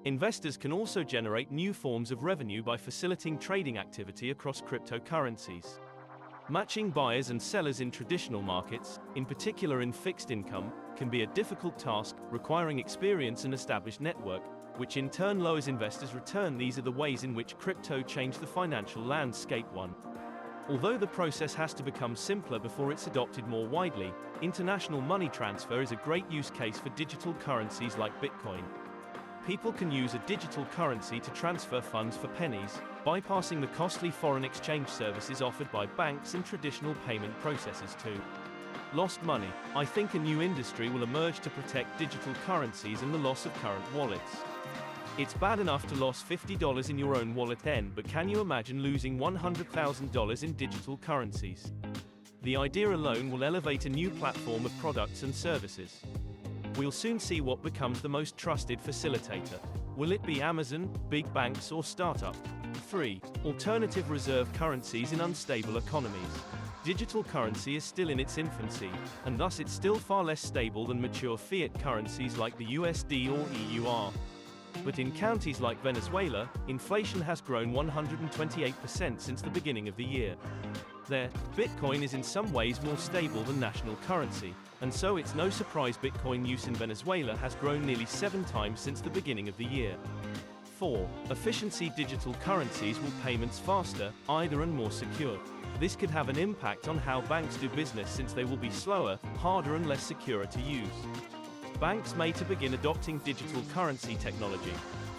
Investors can also generate new forms of revenue by facilitating trading activity across cryptocurrencies. Matching buyers and sellers in traditional markets, in particular in fixed income, can be a difficult task, requiring experience and established network, which in turn lowers investors' return. These are the ways in which crypto changed the financial landscape. 1. Although the process has to become simpler before it's adopted more widely, international money transfer is a great use case for digital currencies like Bitcoin. People can use a digital currency to transfer funds for pennies, bypassing the costly foreign exchange services offered by banks and traditional payment processors too. Lost money. I think a new industry will emerge to protect digital currencies and the loss of current wallets. It's bad enough to lose $50 in your own wallet then, but can you imagine losing $100,000 in digital currencies? The idea alone will elevate a new platform of products and services. We'll soon see what becomes the most trusted facilitator. Will it be Amazon, big banks, or startup? 3. Alternative reserve currencies in unstable economies. Digital currency is still in its infancy, and thus it's still far less stable than mature fiat currencies like the USD or EUR. But in countries like Venezuela, inflation has grown 128% since the beginning of the year. There, Bitcoin is in some ways more stable than national currency, and so it's no surprise Bitcoin use in Venezuela has grown nearly 7 times since the beginning of the year. 4. Efficiency. Digital currencies will payments faster, either and more secure. This could have an impact on how banks do business since they will be slower, harder and less secure to use. Banks may to begin adopting digital currency technology.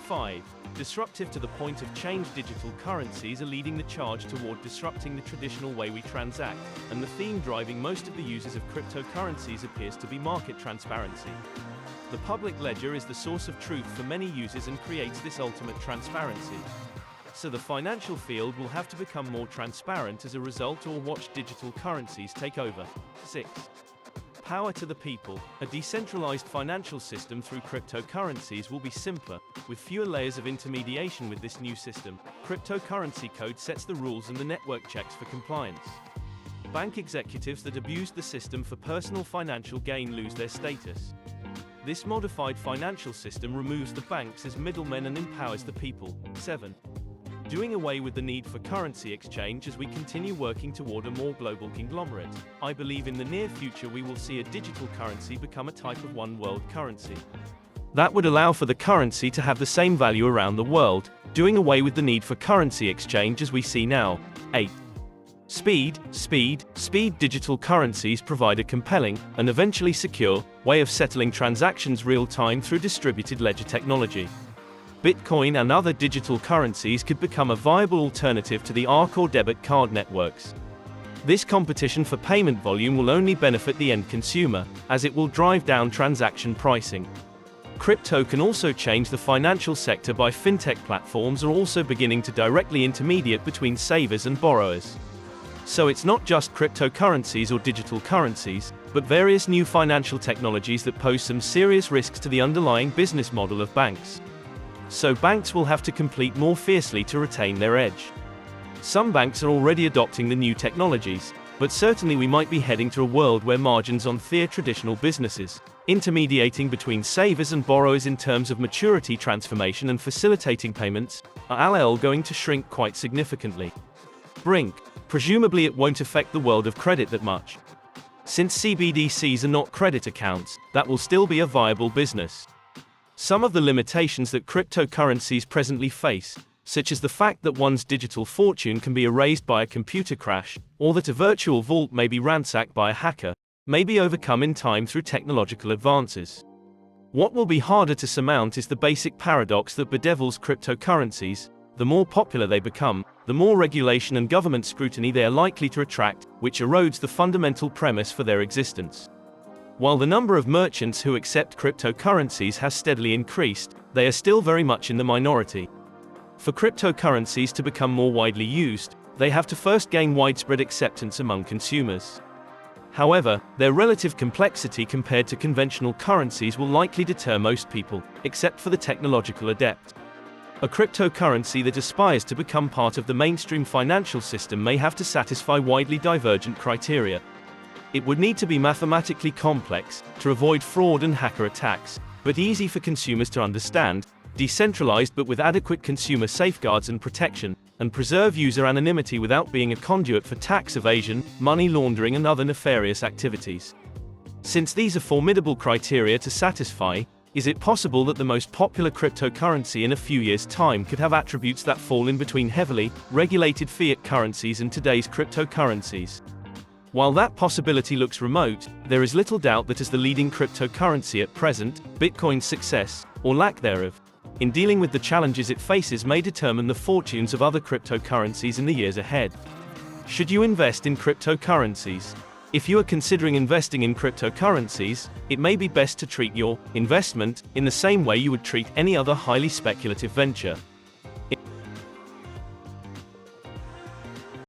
5. Disruptive to the point of change. Digital currencies are leading the charge toward disrupting the traditional way we transact, and the theme driving most of the users of cryptocurrencies appears to be market transparency. The public ledger is the source of truth for many users and creates this ultimate transparency. So the financial field will have to become more transparent as a result, or watch digital currencies take over. 6. Power to the people. A decentralized financial system through cryptocurrencies will be simpler, with fewer layers of intermediation. With this new system, cryptocurrency code sets the rules and the network checks for compliance. Bank executives that abused the system for personal financial gain lose their status. This modified financial system removes the banks as middlemen and empowers the people. 7. Doing away with the need for currency exchange as we continue working toward a more global conglomerate. I believe in the near future we will see a digital currency become a type of one world currency. That would allow for the currency to have the same value around the world, doing away with the need for currency exchange as we see now. 8. Speed. Digital currencies provide a compelling, and eventually secure, way of settling transactions real-time through distributed ledger technology. Bitcoin and other digital currencies could become a viable alternative to the ARC or debit card networks. This competition for payment volume will only benefit the end consumer, as it will drive down transaction pricing. Crypto can also change the financial sector by fintech platforms are also beginning to directly intermediate between savers and borrowers. So it's not just cryptocurrencies or digital currencies, but various new financial technologies that pose some serious risks to the underlying business model of banks. So banks will have to compete more fiercely to retain their edge. Some banks are already adopting the new technologies, but certainly we might be heading to a world where margins on traditional businesses, intermediating between savers and borrowers in terms of maturity transformation and facilitating payments, are going to shrink quite significantly. Brink. Presumably it won't affect the world of credit that much. Since CBDCs are not credit accounts, that will still be a viable business. Some of the limitations that cryptocurrencies presently face, such as the fact that one's digital fortune can be erased by a computer crash, or that a virtual vault may be ransacked by a hacker, may be overcome in time through technological advances. What will be harder to surmount is the basic paradox that bedevils cryptocurrencies. The more popular they become, the more regulation and government scrutiny they are likely to attract, which erodes the fundamental premise for their existence. While the number of merchants who accept cryptocurrencies has steadily increased, they are still very much in the minority. For cryptocurrencies to become more widely used, they have to first gain widespread acceptance among consumers. However, their relative complexity compared to conventional currencies will likely deter most people, except for the technological adept. A cryptocurrency that aspires to become part of the mainstream financial system may have to satisfy widely divergent criteria. It would need to be mathematically complex, to avoid fraud and hacker attacks, but easy for consumers to understand, decentralized but with adequate consumer safeguards and protection, and preserve user anonymity without being a conduit for tax evasion, money laundering and other nefarious activities. Since these are formidable criteria to satisfy, is it possible that the most popular cryptocurrency in a few years' time could have attributes that fall in between heavily regulated fiat currencies and today's cryptocurrencies? While that possibility looks remote, there is little doubt that as the leading cryptocurrency at present, Bitcoin's success, or lack thereof, in dealing with the challenges it faces may determine the fortunes of other cryptocurrencies in the years ahead. Should you invest in cryptocurrencies? If you are considering investing in cryptocurrencies, it may be best to treat your investment in the same way you would treat any other highly speculative venture.